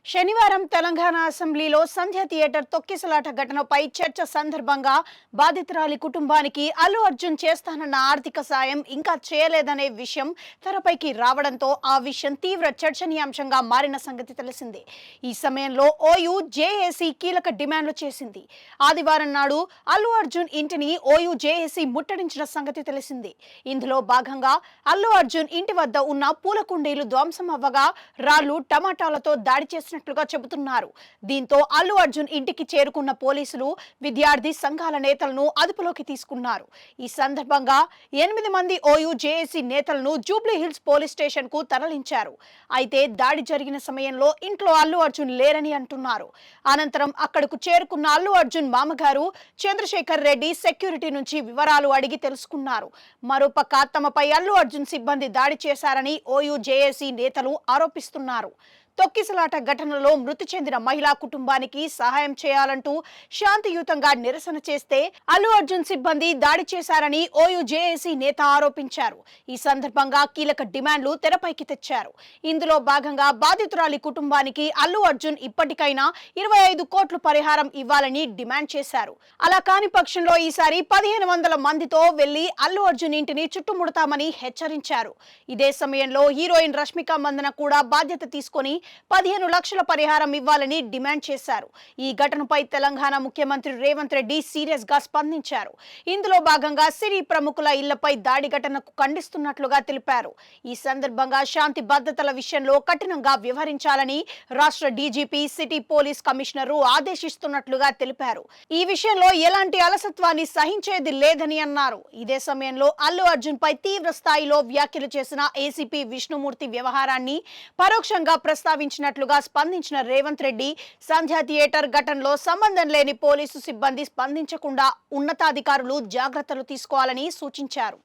శనివారం తెలంగాణ అసెంబ్లీలో సంధ్య థియేటర్ తొక్కిసలాట ఘటనపై చర్చ సందర్భంగా బాధితురాలి కుటుంబానికి అల్లు అర్జున్ చేస్తానన్న ఆర్థిక సాయం ఇంకా చేయలేదనే విషయం తెరపైకి రావడంతో ఆ విషయం తీవ్ర చర్చనీయాంశంగా మారిన సంగతి తెలిసిందే. ఈ సమయంలో ఓయూ జేఏసీ కీలక డిమాండ్లు చేసింది. ఆదివారం నాడు అల్లు అర్జున్ ఇంటిని ఓయూ జేఏసీ ముట్టడించిన సంగతి తెలిసింది. ఇందులో భాగంగా అల్లు అర్జున్ ఇంటి వద్ద ఉన్న పూల కుండీలు ధ్వంసం అవ్వగా రాళ్లు టమాటాలతో దాడి చేసిన చెబుతున్నారు. దీంతో అల్లు అర్జున్ ఇంటికి చేరుకున్న పోలీసులు విద్యార్థి సంఘాల నేతలను అదుపులోకి తీసుకున్నారు. ఈ సందర్భంగా 8 మంది ఓయూ జేఏసీ నేతలను జూబ్లీ హిల్స్ పోలీస్ స్టేషన్ కు తరలించారు. అయితే దాడి జరిగిన సమయంలో ఇంట్లో అల్లు అర్జున్ లేరని అంటున్నారు. అనంతరం అక్కడకు చేరుకున్న అల్లు అర్జున్ మామగారు చంద్రశేఖర్ రెడ్డి సెక్యూరిటీ నుంచి వివరాలు అడిగి తెలుసుకున్నారు. మరోపక్క తమపై అల్లు అర్జున్ సిబ్బంది దాడి చేశారని ఓయూ జేఏసీ నేతలు ఆరోపిస్తున్నారు. తొక్కిసలాట ఘటనలో మృతి చెందిన మహిళా కుటుంబానికి సహాయం చేయాలంటూ శాంతియుతంగా నిరసన చేస్తే అల్లు అర్జున్ సిబ్బంది దాడి చేశారని ఓయూ జేఏసీ నేత ఆరోపించారు. ఈ సందర్భంగా కీలక డిమాండ్లు తెరపైకి తెచ్చారు. ఇందులో భాగంగా బాధితురాలి కుటుంబానికి అల్లు అర్జున్ ఇప్పటికైనా 25 కోట్ల పరిహారం ఇవ్వాలని డిమాండ్ చేశారు. అలా కాని పక్షంలో ఈసారి 1500 మందితో వెళ్లి అల్లు అర్జున్ ఇంటిని చుట్టుముడతామని హెచ్చరించారు. ఇదే సమయంలో హీరోయిన్ రష్మిక మందన కూడా బాధ్యత తీసుకొని 15 లక్షల పరిహారం ఇవ్వాలని డిమాండ్ చేశారు. ఈ ఘటనపై తెలంగాణ ముఖ్యమంత్రి రేవంత్ రెడ్డి సీరియస్ గా స్పందించారు. ఇందులో భాగంగా సినీ ప్రముఖుల ఇళ్లపై దాడి ఘటనకు ఖండిస్తున్నట్లుగా తెలిపారు. ఈ సందర్భంగా శాంతి భద్రతల విషయంలో కఠినంగా వ్యవహరించాలని రాష్ట్ర డీజీపీ సిటీ పోలీస్ కమిషనర్ ఆదేశిస్తున్నట్లుగా తెలిపారు. ఈ విషయంలో ఎలాంటి అలసత్వాన్ని సహించేది లేదని అన్నారు. ఇదే సమయంలో అల్లు అర్జున్ పై తీవ్ర స్థాయిలో వ్యాఖ్యలు చేసిన ఏసీపీ విష్ణుమూర్తి వ్యవహారాన్ని పరోక్షంగా ప్రస్తావించినట్లుగా స్పందించిన రేవంత్ రెడ్డి సంధ్య థియేటర్ ఘటనలో సంబంధం లేని పోలీసు సిబ్బంది స్పందించకుండా ఉన్నతాధికారులు జాగ్రత్తలు తీసుకోవాలని సూచించారు.